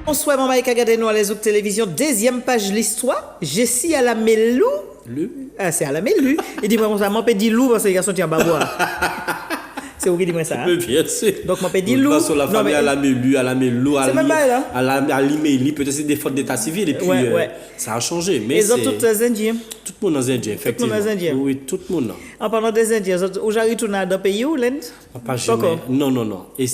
Bonsoir, maman, et regardez nous à les autres télévisions. Deuxième page de l'histoire. Jessie à la Mélou. Ah, c'est à la Mélou. Il dit, moi, ça m'a pas dit loup parce que les garçons tiennent pas boire. C'est où qui dit moi ça? Bien sûr. Donc, m'a pas dit loup. Sur la famille à la Mélou, c'est même pas là. À l'Iméli, peut-être c'est des fautes d'état civil et puis ça a changé. Mais les autres, tous les Indiens. Tout le monde est Indien, effectivement. Tout le monde est Indien. Oui, tout le monde. En parlant des Indiens, où j'arrive tout dans le pays où l'Inde? Pas jamais. Non. Et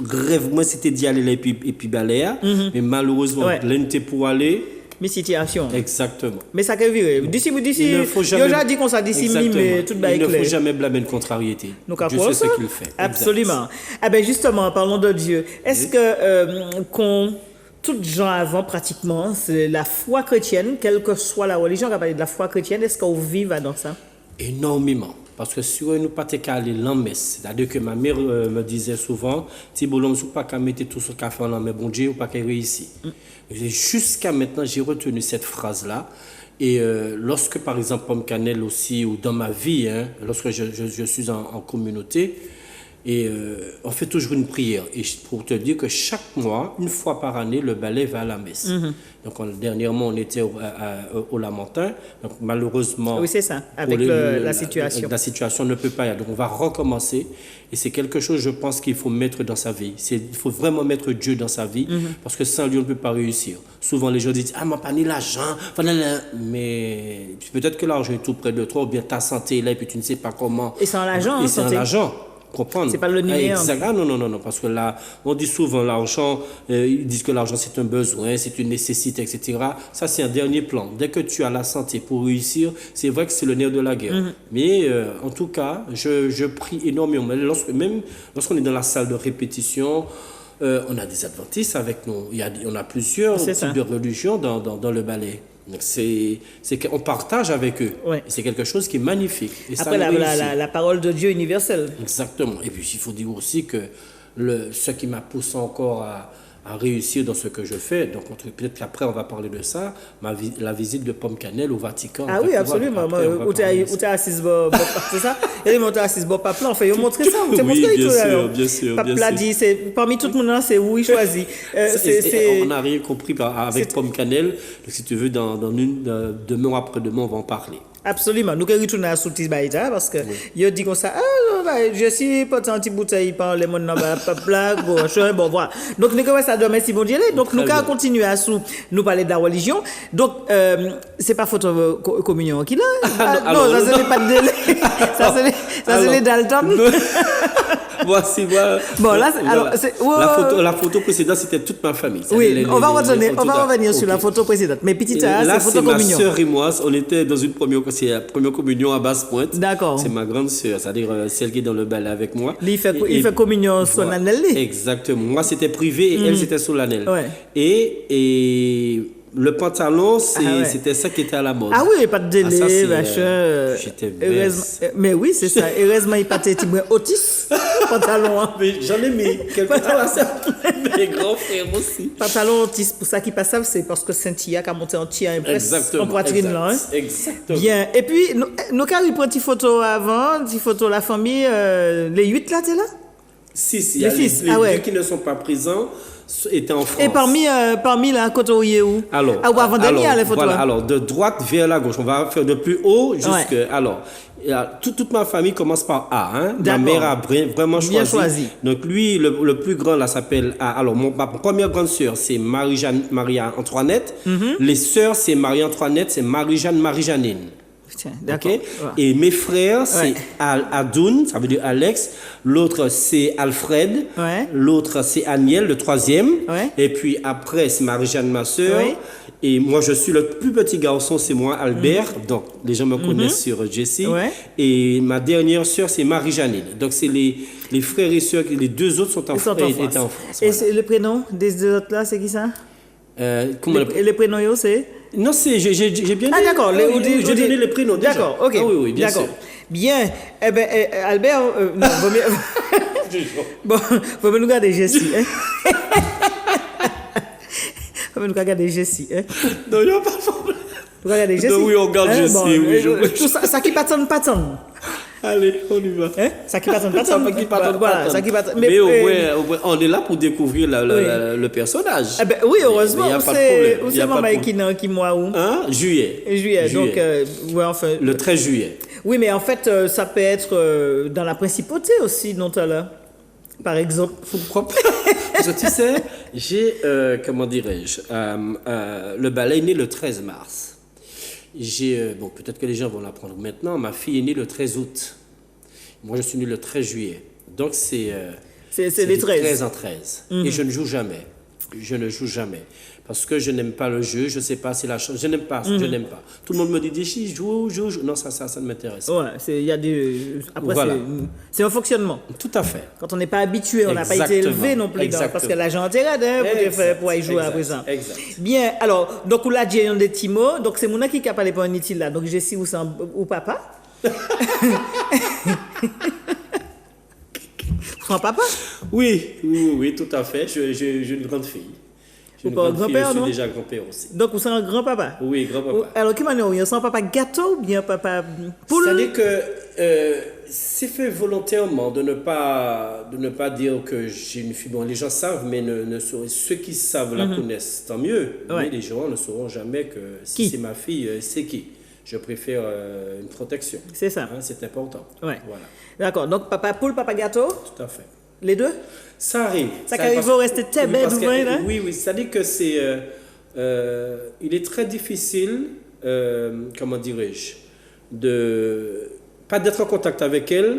rêve, moi, c'était d'y aller et puis Baléa. Mais malheureusement, l'Inde était pour aller. Mais situation. Exactement. Mais ça peut virer. D'ici, il faut jamais. Déjà dit qu'on ça d'ici, mais tout il ne faut jamais blâmer une contrariété. Dieu sait ce qu'il fait. Absolument. Ah ben justement, parlons de Dieu. Est-ce que toutes gens avant pratiquement, c'est la foi chrétienne, quelle que soit la religion, on va parler de la foi chrétienne, est-ce qu'on vit dans ça? Énormément. Parce que si on ne pas aller en messe, c'est-à-dire que ma mère me disait souvent, si vous ne pas qu'à mettre tout ce café en mais bon Dieu, ou pas qu'à réussir. Jusqu'à maintenant, j'ai retenu cette phrase-là. Et lorsque, par exemple, Pomme Cannelle aussi, ou dans ma vie, lorsque je suis en communauté, et on fait toujours une prière. Et pour te dire que chaque mois, une fois par année, le ballet va à la messe. Donc dernièrement, on était au Lamentin. Donc malheureusement, oui, c'est ça, avec la situation. La situation ne peut pas y aller. Donc on va recommencer. Et c'est quelque chose, je pense, qu'il faut mettre dans sa vie. Il faut vraiment mettre Dieu dans sa vie. Parce que sans lui, on ne peut pas réussir. Souvent, les gens disent, ah, m'a pas ni l'argent. Mais peut-être que l'argent est tout près de toi, ou bien ta santé est là, et puis tu ne sais pas comment. Et sans l'argent, et sans l'argent. Comprendre. C'est pas le numéro. Non, parce que là, on dit souvent l'argent, ils disent que l'argent c'est un besoin, c'est une nécessité, etc. Ça, c'est un dernier plan. Dès que tu as la santé pour réussir, c'est vrai que c'est le nerf de la guerre. Mais en tout cas, je prie énormément. Même lorsqu'on est dans la salle de répétition, on a des adventistes avec nous. On a plusieurs types de religions dans le ballet. Donc c'est qu'on partage avec eux. Et c'est quelque chose qui est magnifique. Et après la parole de Dieu universelle. Exactement. Et puis il faut dire aussi que ce qui m'a poussé encore à réussir dans ce que je fais, donc peut-être qu'après on va parler de ça, la visite de Pomme Cannelle au Vatican. Ah oui, absolument. Où tu es assis, c'est ça? Il est assis, pas plan. Fait montrer ça. Oui, bien sûr. Papa dit, parmi tout le monde, c'est où il choisit. On n'a rien compris avec Pomme Cannelle. Donc si tu veux, demain ou après-demain, on va en parler. Absolument. Nous allons retourner à Soutis Baïta parce que il dit comme ça, je suis pas un petit bouteille par les monde pas blague, bon voilà. Donc nous allons ça demain si bon Dieu. Donc nous allons continuer à nous parler de la religion. Donc c'est pas photo communion qui là. Non, ça c'est pas de délai. Ça c'est les Dalton. Voici. Bon là la photo précédente c'était toute ma famille. Oui, on va revenir sur la photo précédente. Mais petite là c'est photo communion. Ma sœur et moi, on était dans une première communion à Basse-Pointe. D'accord. C'est ma grande sœur, c'est-à-dire celle qui est dans le ballet avec moi. Il fait communion solennelle. Exactement. Moi c'était privé et elle c'était solennelle. Et le pantalon, c'était ça qui était à la mode. Ah oui, pas de délai, machin. J'étais mais oui, c'est ça. Heureusement, il pas été Otis, pantalon. Mais j'en ai mis quelques mes grands frères aussi. Pantalon Otis, pour ça qui passe, c'est parce que Cynthia a monté en tia en poitrine là. Exactement. Bien. Et puis, nous avons pris une petite photo avant, une petite photo de la famille. Les 8 là, t'es là? Si, les deux qui ne sont pas présents étaient en France. Et parmi la côté où il est où? Alors, avant-dernière, les photos. Voilà, alors, de droite vers la gauche, on va faire de plus haut jusque. Alors, toute ma famille commence par A. Ma mère a vraiment choisi. Donc, lui, le plus grand, là, s'appelle A. Alors, ma première grande sœur, c'est Marie-Antoinette. Les sœurs, c'est Marie-Antoinette, c'est Marie-Jeanne, Marie-Jeannine. D'accord. Okay? Et mes frères, c'est Adoun, ça veut dire Alex. L'autre, c'est Alfred. L'autre, c'est Aniel, le troisième. Et puis après, c'est Marie-Jeanne, ma soeur. Et moi, je suis le plus petit garçon, c'est moi, Albert. Donc, les gens me connaissent sur Jessie. Et ma dernière soeur, c'est Marie-Jeannine. Donc, c'est les frères et sœurs, les deux autres sont en France. Et c'est le prénom des deux autres là, c'est qui ça? Et les prénoms, c'est? Non, j'ai bien dit. Ah, d'accord. J'ai donné les prénoms déjà. D'accord, ok. Oui, bien sûr. Bien. Eh bien, Albert, non, faut nous garder Jessie. Faut nous garder Jessie. Non, il n'y a pas de problème. Vous regardez Jessie? Oui, on regarde Jessie. Tout ça qui patronne. Allez, on y va. Hein? Ça qui passe Ça fait qu'il pardonne Voilà, pas. ça qui passe. Mais au moins, on est là pour découvrir le personnage. Eh ben, oui, heureusement, Mais y a où pas de problème. où Y c'est a pas de maman problème. qui moi où? Hein? Juillet. Juillet. Donc, ouais, enfin. Le 13 juillet. Oui, mais en fait, ça peut être dans la principauté aussi, dont tu as là. Par exemple. Pourquoi pas? Parce que tu sais, j'ai, comment dirais-je, le ballet est né le 13 mars. Bon, peut-être que les gens vont l'apprendre maintenant, ma fille est née le 13 août. Moi, je suis né le 13 juillet. Donc, c'est les 13. 13 en 13. Et je ne joue jamais. Je ne joue jamais. Parce que je n'aime pas le jeu, je ne sais pas si la chance. Je n'aime pas, je n'aime pas. Tout le monde me dit, si, joue. Non, ça ne m'intéresse pas. Ouais, il y a des. Après, Voilà. c'est un fonctionnement. Tout à fait. Quand on n'est pas habitué, on n'a pas été Exactement. élevé non plus, Exactement. parce que l'argent est raide, hein, pour y jouer à Exact. présent. Exact. Bien, alors, donc, on l'a dit, il y a des petits mots, donc c'est mon qui a parlé pour un utile là, donc j'ai si ou ou papa. Son papa? Oui, tout à fait. J'ai une grande fille. J'ai une Ou pas grande fille, grand-père, je suis non? déjà grand-père aussi. Donc, vous êtes un grand-papa? Oui, grand-papa. Alors, qui m'a dit, son papa gâteau ou bien papa poule? C'est-à-dire que c'est fait volontairement de ne pas dire que j'ai une fille. Bon, les gens savent, mais ceux qui savent la connaissent, tant mieux. Ouais. Mais les gens ne sauront jamais que si Qui? c'est ma fille, c'est qui. Je préfère une protection. C'est ça. Hein, c'est important. Ouais. Voilà, D'accord, donc papa poule, papa gâteau, tout à fait. les deux? Ça arrive. Ça arrive, parce- vous restez très oui, bête, parce vous que- voyez, là? Oui, c'est-à-dire que il est très difficile, comment dirais-je, pas d'être en contact avec elle,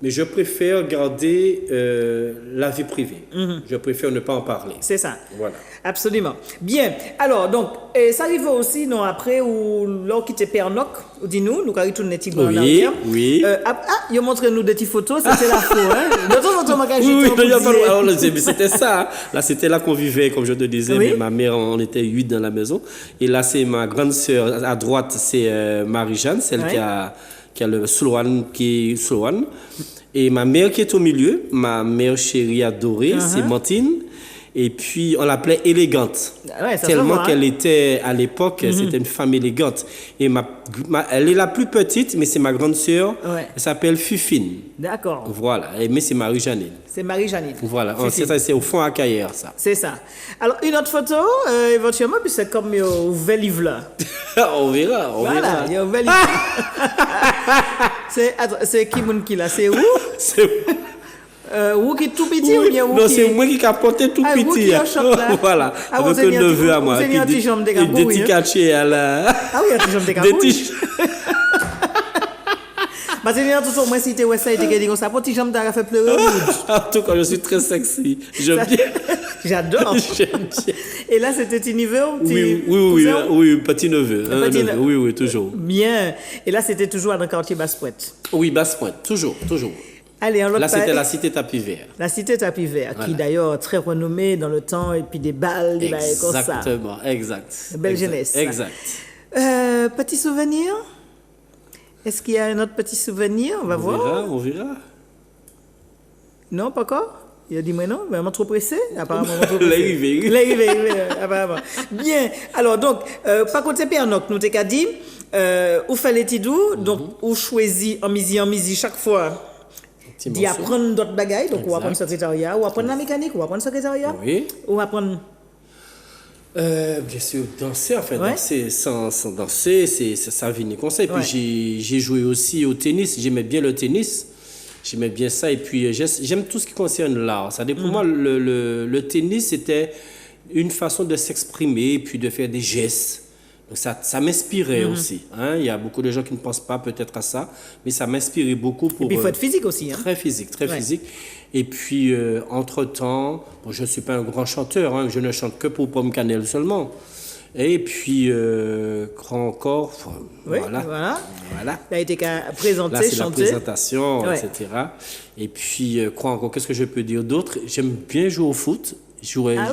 mais je préfère garder la vie privée. Je préfère ne pas en parler. C'est ça. Voilà. Absolument. Bien. Alors, donc, et ça arrive aussi, non, après, où l'on quitte Pernoc, ou dis-nous, nous, quand il tourne les petits blancs en Oui, arrière. oui. Il a montré nous des petites photos, c'était la faux, hein. De temps en temps, on Oui, agité, non, on disait- alors, mais c'était ça. Hein. Là, c'était là qu'on vivait, comme je te disais. Oui. Mais ma mère, on était 8 dans la maison. Et là, c'est ma grande sœur. À droite, c'est Marie-Jeanne, celle Ouais. qui a le Sloan, qui est Sloan. Et ma mère qui est au milieu, ma mère chérie adorée, c'est Martine. Et puis, on l'appelait élégante. Ouais, ça se Tellement voit, hein. qu'elle était, à l'époque, c'était une femme élégante. Et elle est la plus petite, mais c'est ma grande sœur. Ouais. Elle s'appelle Fufine. D'accord. Voilà. Mais c'est Marie-Jeannine. C'est Marie-Janine. Voilà, Fifi. c'est au fond à Caillère, ça. C'est ça. Alors, une autre photo, éventuellement, puis c'est comme au ouvert livre là. On verra, on Voilà, verra. il y a ouvert livre. C'est qui moun qui là? C'est où? C'est- Où qui est tout petit ou bien où non, qui c'est moi qui capotais tout Ah, vous petit. qui en choc, là. Voilà, Ah, vous avec un avez un neveu petit- à moi. vous avez un petit jambe de Des gabouille, petits hein. cachets à la... Ah oui, il y a toujours des Des capouilles. petits... Parce que bien tout au moins si tu es ça et tu dis comme ça, petit jambe t'as fait pleurer. En tout cas, je suis très sexy. J'aime bien. J'adore. J'aime bien. Et là c'était Univers, Oui, petit neveu. Un Petit neveu. neveu. Oui, toujours. Bien. Et là c'était toujours dans le quartier Basse-Pointe. Oui, Basse-Pointe, toujours. Allez, en l'autre Là, c'était part- la cité Tapis Vert. La cité Tapis Vert, qui Voilà. d'ailleurs très renommée dans le temps, et puis des balles, des bails comme ça. Exactement, exact. Belle Exact, jeunesse. Exact. Petit souvenir? Est-ce qu'il y a un autre petit souvenir? On va voir. On verra. Non, pas encore? Il a dit, mais non, mais on est trop pressé. Apparemment, on est trop pressé. L'arrivée. L'arrivée, apparemment. Bien. Alors, donc, par contre, c'est Pernoc, nous t'ai qu'à dit, où fait les tidous, donc, où choisit en misi chaque fois, Petit d'y morceau. apprendre d'autres bagailles, donc, ou Exact. apprendre le secrétariat, ou apprendre la mécanique, ou apprendre le secrétariat, Oui. ou apprendre. Bien sûr, danser, en fait. Ouais. Danser, sans danser, ça vient comme ça. Et puis, Ouais. j'ai joué aussi au tennis. J'aimais bien le tennis. J'aimais bien ça. Et puis, j'aime tout ce qui concerne l'art. Ça, pour moi, le tennis, c'était une façon de s'exprimer et puis de faire des gestes. Donc, ça m'inspirait aussi. Hein. Il y a beaucoup de gens qui ne pensent pas peut-être à ça, mais ça m'inspirait beaucoup pour... Et puis, il faut être physique aussi. Hein. Très physique, très Ouais. physique. Et puis, entre-temps, bon, je ne suis pas un grand chanteur, hein, je ne chante que pour Pomme Cannelle seulement. Et puis, grand encore, Oui, voilà. voilà. Voilà. Il a été qu'à présenter, Là, c'est la chanter. présentation, Ouais. etc. Et puis, quoi encore, qu'est-ce que je peux dire d'autre? J'aime bien jouer au foot. Ah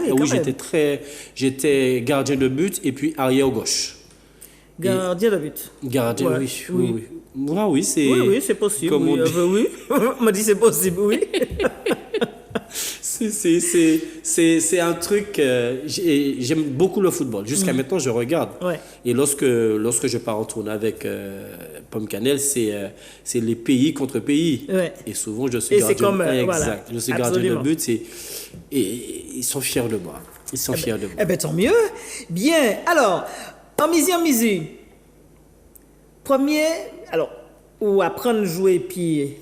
oui, quand même. J'étais gardien de but et puis arrière gauche. Gardien de but. Gardien, Ouais, oui, oui. oui. Moi, oui, c'est... Oui, c'est possible. Comme Oui, on dit. oui. On m'a dit c'est possible, oui. C'est un truc. J'aime beaucoup le football. Jusqu'à maintenant, je regarde. Ouais. Et lorsque je pars en tournée avec Pomme Cannelle, c'est les pays contre pays. Ouais. Et souvent, je suis Et gardien. c'est comme, exact. voilà. Je suis gardien de Absolument. but. Et ils sont fiers de moi. Ils sont fiers de moi. Eh bien, tant mieux. Bien. Alors, en Misu, premier, alors, ou apprendre à jouer, puis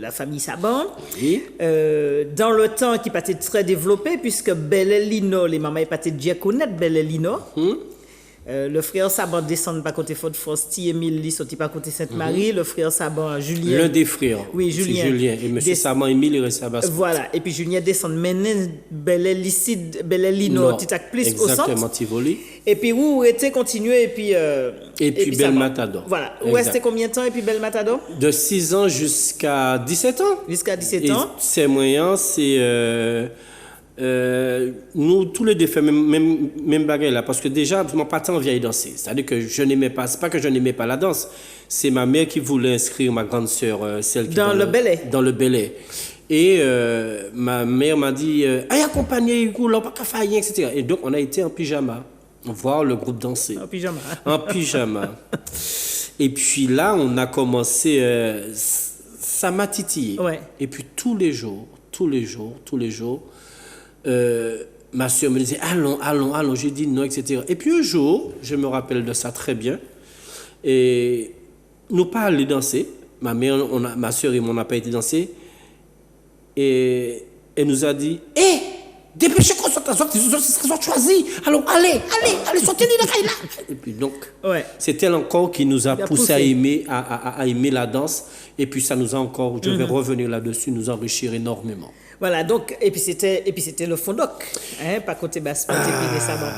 la famille Saban. Oui. Dans le temps qui pas été très développé, puisque Belle-Lino, les mamans pas été déjà connaître Belle-Lino. Le frère Saban descend pas côté Fort Fosti, Émile Ly sorti pas côté Sainte-Marie, le frère Saban, Julien. L'un des frères. Oui, Julien. C'est Julien. Et M. Saban, Émile, il reste à Basse. Voilà, et puis Julien descend maintenant Belle-Lino, Non, petit plus au centre. exactement, Tivoli. Et puis où était continué, et puis. Et puis Belle Saban. Matador. Voilà, où Exact. restait combien de temps, et puis Belle Matador? De 6 ans jusqu'à 17 ans. Jusqu'à 17 Et ans. c'est moyen, c'est. Nous, tous les deux, faits même bagarre là. Parce que déjà, mon papa envie de danser. C'est-à-dire que je n'aimais pas. C'est pas que je n'aimais pas la danse. C'est ma mère qui voulait inscrire ma grande sœur, celle qui. Dans le Belay. Dans le Belay. Et ma mère m'a dit allez accompagner, là, pas qu'à faire, etc. Et donc, on a été en pyjama, voir le groupe danser. En pyjama. En pyjama. Et puis là, on a commencé. Ça m'a titillé. Ouais. Et puis tous les jours, ma soeur me disait allons. J'ai dit non, etc. Et puis un jour, je me rappelle de ça très bien. Et nous pas allés danser. Ma soeur et moi, on n'a pas été danser. Et elle nous a dit dépêchez-vous, soit choisi. Alors, allez, sortez-les de là. Et puis donc, Ouais. c'est elle encore qui nous a Il a poussé poussé. à aimer la danse. Et puis ça nous a encore, je vais revenir là-dessus, nous enrichir énormément. Voilà, donc, et puis c'était le fondoc, hein, pas côté basse, pas côté des Saban.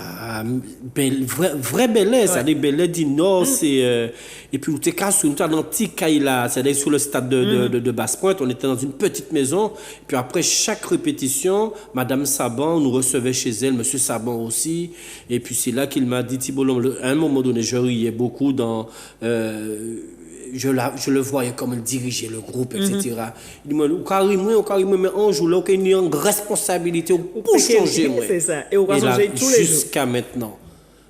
Vrai Belay, c'est-à-dire Belay du Nord, c'est. Et puis, on était cassé, on était dans un petit caille là, c'est-à-dire sur le stade de Basse-Pointe, on était dans une petite maison. Puis après chaque répétition, Madame Saban nous recevait chez elle, Monsieur Saban aussi. Et puis c'est là qu'il m'a dit, Thibault, à un moment donné, je riais beaucoup dans. Je le voyais comme il dirigeait le groupe, etc. Il m'a dit, carrément, mais un jour, là, il y a une responsabilité pour changer. Ouais. C'est ça. Et on va Et là, changer tous les jours. jusqu'à maintenant.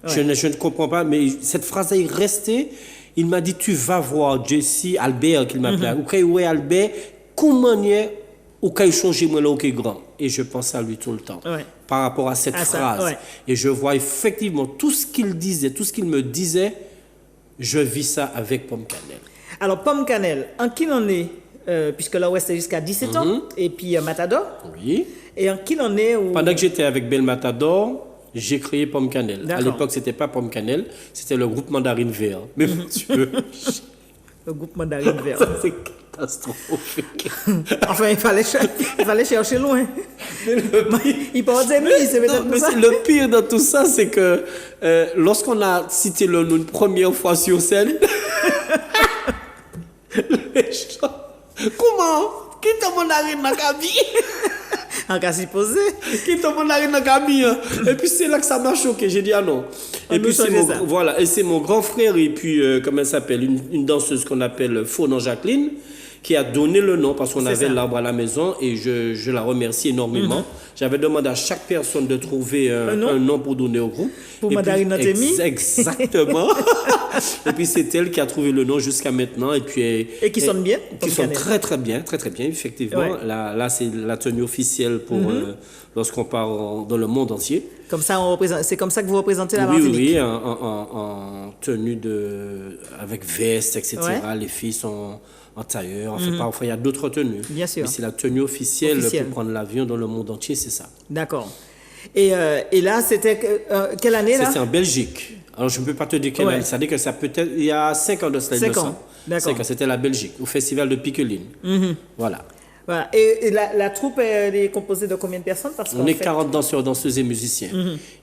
Je ne comprends pas, mais cette phrase est restée. Il m'a dit, tu vas voir Jessie, Albert, qu'il m'appelait. Ou Albert, comment il changer moi là, ok, grand. Et je pense à lui tout le temps. Ouais. Par rapport à cette phrase. Ouais. Et je vois effectivement tout ce qu'il disait, tout ce qu'il me disait, je vis ça avec Pomme Cannelle. Alors, Pomme Cannelle, en qui en est, puisque là, c'est jusqu'à 17 ans, et puis Matador, Oui. et en qui en est où... Pendant que j'étais avec Belle Matador, j'ai créé Pomme Cannelle. À D'accord. l'époque, c'était pas Pomme Cannelle, c'était le groupe Mandarine Vert. Mais Dieu, Le groupe Mandarine Vert. c'est catastrophique. Enfin, il fallait chercher loin. Il peut dire, mais c'est Non, peut-être mais ça. le pire dans tout ça, c'est que lorsqu'on a cité le nom une première fois sur scène, les gens, comment? Qui t'a mandarine dans la cabine? En cas s'y poser. Qui t'a mandarine dans la cabine? Et puis c'est là que ça m'a choqué. J'ai dit ah non. On Et nous puis c'est changeait ça. voilà, et c'est mon grand frère et puis comment elle s'appelle, une danseuse qu'on appelle Faunan Jacqueline, qui a donné le nom parce qu'on C'est avait ça. l'arbre à la maison et je la remercie énormément. J'avais demandé à chaque personne de trouver un nom pour donner au groupe. Pour Et puis, Mandarine Notemi. Exactement. Et puis c'est elle qui a trouvé le nom jusqu'à maintenant. Et puis Et qui sonne bien, Qui Pomme sonne Cannelle. très très bien, effectivement. Ouais. Là c'est la tenue officielle pour lorsqu'on part dans le monde entier. Comme ça, c'est comme ça que vous représentez la Oui, Martinique. en tenue avec veste, etc. Ouais. Les filles sont en tailleur. Enfin, parfois, il y a d'autres tenues. Bien sûr. Mais c'est la tenue officielle Officielle. pour prendre l'avion dans le monde entier, c'est ça. D'accord. Et là, c'était quelle année, là? C'est en Belgique. Alors, je ne peux pas te dire quelle Ouais. année. Ça veut dire que ça peut-être il y a 5 ans de cela. 5 ans. D'accord. 5 ans, c'était la Belgique, au festival de Piqueline. Voilà. Voilà. Et la troupe, elle est composée de combien de personnes? Parce On qu'en est fait- 40 danseurs, danseuses et musiciens.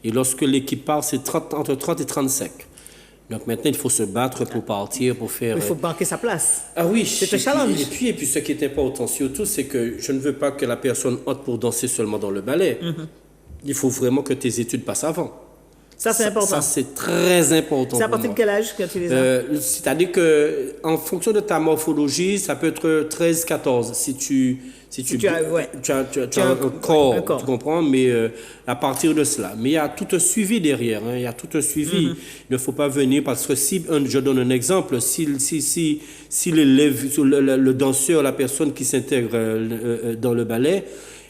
Et lorsque l'équipe part, c'est entre 30 et 35. Donc maintenant, il faut se battre pour partir, pour faire... Il faut banquer sa place. Ah oui. C'est un Et puis- challenge. Et puis, ce qui est important surtout, c'est que je ne veux pas que la personne entre pour danser seulement dans le ballet. Il faut vraiment que tes études passent avant. Ça, c'est important. Ça, c'est très important. C'est à pour partir de moi. quel âge que tu les as? C'est-à-dire que en fonction de ta morphologie, ça peut être 13-14. Si tu as, ouais. tu as Tu as un corps, un corps. tu comprends, mais à partir de cela. Mais il y a tout un suivi derrière, hein, il y a tout un suivi. Il ne faut pas venir parce que si, je donne un exemple, si l'élève, le danseur, la personne qui s'intègre dans le ballet,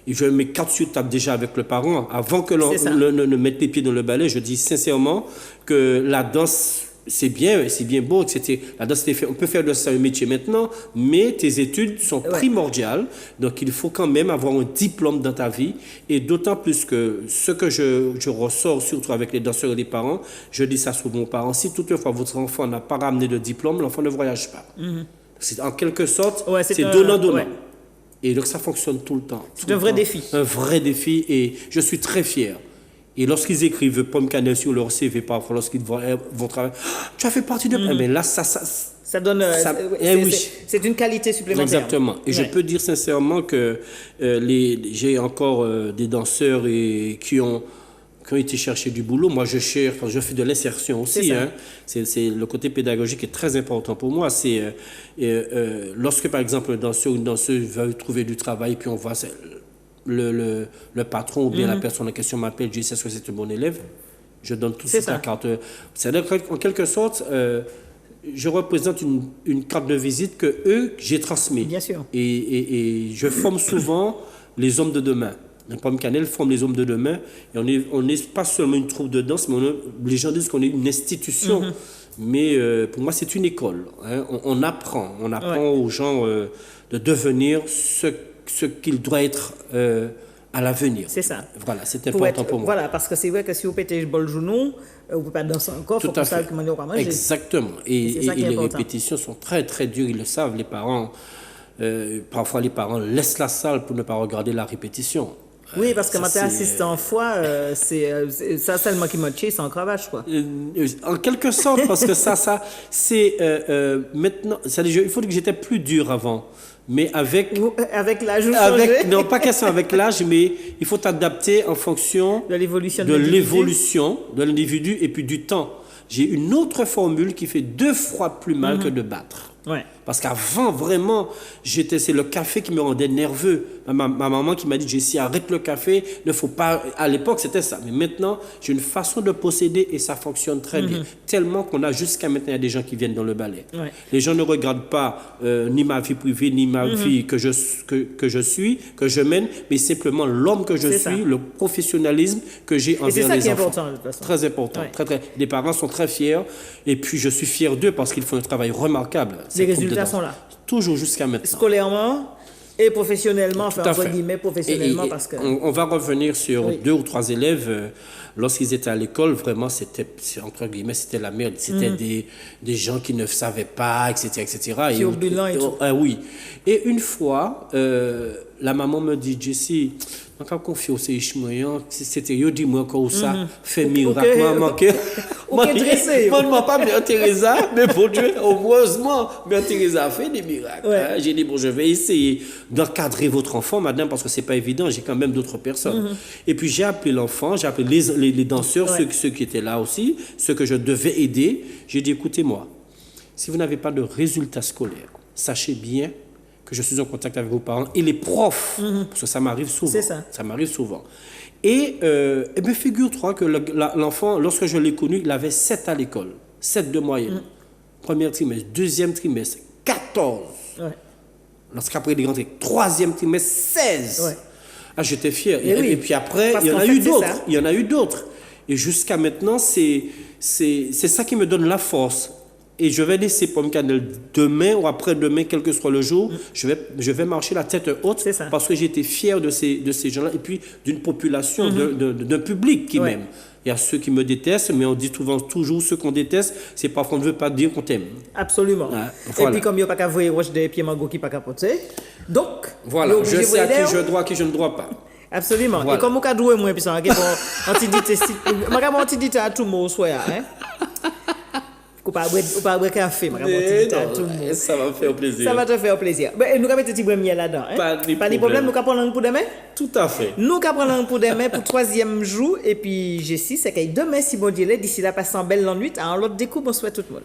et je mets 4 sur table déjà avec le parent. Avant que l'on ne mette les pieds dans le ballet, je dis sincèrement que la danse, c'est bien beau, etc. La danse, on peut faire de ça un métier maintenant, mais tes études sont primordiales. Donc, il faut quand même avoir un diplôme dans ta vie. Et d'autant plus que ce que je ressors, surtout avec les danseurs et les parents, je dis ça souvent aux parents. Si toutefois votre enfant n'a pas ramené de diplôme, l'enfant ne voyage pas. C'est en quelque sorte, c'est donnant-donnant. Ouais. Et donc, ça fonctionne tout le temps. C'est un vrai défi. Un vrai défi et je suis très fier. Et lorsqu'ils écrivent pomme cannelle sur leur CV, parfois, lorsqu'ils vont travailler, tu as fait partie de... Mais là, ça donne... c'est une qualité supplémentaire. Exactement. Et je peux dire sincèrement que j'ai encore des danseurs qui ont été chercher du boulot. Moi, je fais de l'insertion aussi. Hein. C'est le côté pédagogique est très important pour moi. C'est lorsque, par exemple, un danseur ou une danseuse veut trouver du travail, puis on voit le patron ou bien la personne en question m'appelle, je dis, est-ce que c'est un bon élève? Je donne tout de suite la carte. C'est-à-dire qu'en quelque sorte, je représente une carte de visite que j'ai transmise. Bien sûr. Et je forme souvent les hommes de demain. La Pomme Cannelle forme les hommes de demain. Et on n'est pas seulement une troupe de danse, mais les gens disent qu'on est une institution. Mais pour moi, c'est une école. Hein. On apprend aux gens de devenir ce qu'ils doivent être à l'avenir. C'est ça. Voilà, c'est important pour moi. Voilà, parce que c'est vrai que si vous pétez le genou, vous ne pouvez pas danser encore, il faut que ça que vous manger. Exactement. Et les répétitions sont très, très dures, ils le savent, les parents. Parfois, les parents laissent la salle pour ne pas regarder la répétition. Oui, parce que moi, t'es assistant fois, c'est ça seulement qui m'a tué, c'est en cravache, quoi. En quelque sorte, parce que c'est maintenant, il faut dire que j'étais plus dur avant. Mais avec l'âge, non, pas question avec l'âge, mais il faut t'adapter en fonction de l'évolution de l'individu et puis du temps. J'ai une autre formule qui fait 2 fois plus mal que de battre. Ouais. Parce qu'avant, vraiment, c'est le café qui me rendait nerveux. Ma maman qui m'a dit, Jessie, arrête le café, ne faut pas... À l'époque, c'était ça. Mais maintenant, j'ai une façon de posséder et ça fonctionne très bien. Tellement qu'on a jusqu'à maintenant, il y a des gens qui viennent dans le ballet. Ouais. Les gens ne regardent pas ni ma vie privée, ni ma vie que je suis, que je mène, mais simplement l'homme que je suis, le professionnalisme que j'ai envers les enfants. Et c'est ça qui est important, de toute façon. Très important. Ouais. Très, très. Les parents sont très fiers. Et puis, je suis fier d'eux parce qu'ils font un travail remarquable. Les résultats sont là. Toujours jusqu'à maintenant. Scolairement et professionnellement, enfin, entre guillemets, professionnellement. Parce que... on va revenir sur 2 ou 3 élèves. Lorsqu'ils étaient à l'école, vraiment, entre guillemets, c'était la merde. C'était des gens qui ne savaient pas, etc. etc. Qui au bilan et tout. Oui. Et une fois, la maman me dit, Jessie, je suis confié au Séchmoyan, c'était yo dit moi encore ça fait miracle moi moi pas Mère Teresa mais bon Dieu heureusement Mère Teresa a fait des miracles. Hein? J'ai dit bon je vais essayer d'encadrer votre enfant madame parce que c'est pas évident, j'ai quand même d'autres personnes. Et puis j'ai appelé l'enfant, j'ai appelé les danseurs, ceux qui étaient là aussi, ceux que je devais aider. J'ai dit écoutez-moi, si vous n'avez pas de résultats scolaires, sachez bien que je suis en contact avec vos parents et les profs, parce que ça m'arrive souvent. C'est ça. Ça m'arrive souvent. Et bien, figure-toi que l'enfant, lorsque je l'ai connu, il avait 7 à l'école, 7 de moyenne. Premier trimestre, deuxième trimestre, 14. Ouais. Lorsqu'après il est rentré, troisième trimestre, 16. Ouais. Ah, j'étais fier. Et puis après, il y en a eu d'autres. Il y en a eu d'autres. Et jusqu'à maintenant, c'est ça qui me donne la force. Et je vais laisser Pomme Cannelle demain ou après-demain, quel que soit le jour, je vais marcher la tête haute parce que j'ai été fier de ces gens-là et puis d'une population, d'un public qui m'aime. Il y a ceux qui me détestent, mais on dit toujours ceux qu'on déteste, c'est parce qu'on ne veut pas dire qu'on t'aime. Absolument. Voilà. Et puis comme il n'y a pas qu'à voir roche des pieds mango qui pas qu'à porter, donc... Voilà, je sais à qui je dois, à qui je ne dois pas. Absolument. Voilà. Et comme on a doué moi, puis ça, on antidité à tout le monde, hein? Ou pas boire café, ça va faire plaisir. Ça va te faire plaisir. Nous avons un petit premier là-dedans. Pas de problème, nous avons prendre pour demain. Tout à fait. Nous avons prendre pour demain pour 3e jour. Et puis, Jessie, c'est que demain, si bon Dieu l'est, d'ici là, passez en belle nuit. Alors, l'autre découp, bonsoir tout le monde.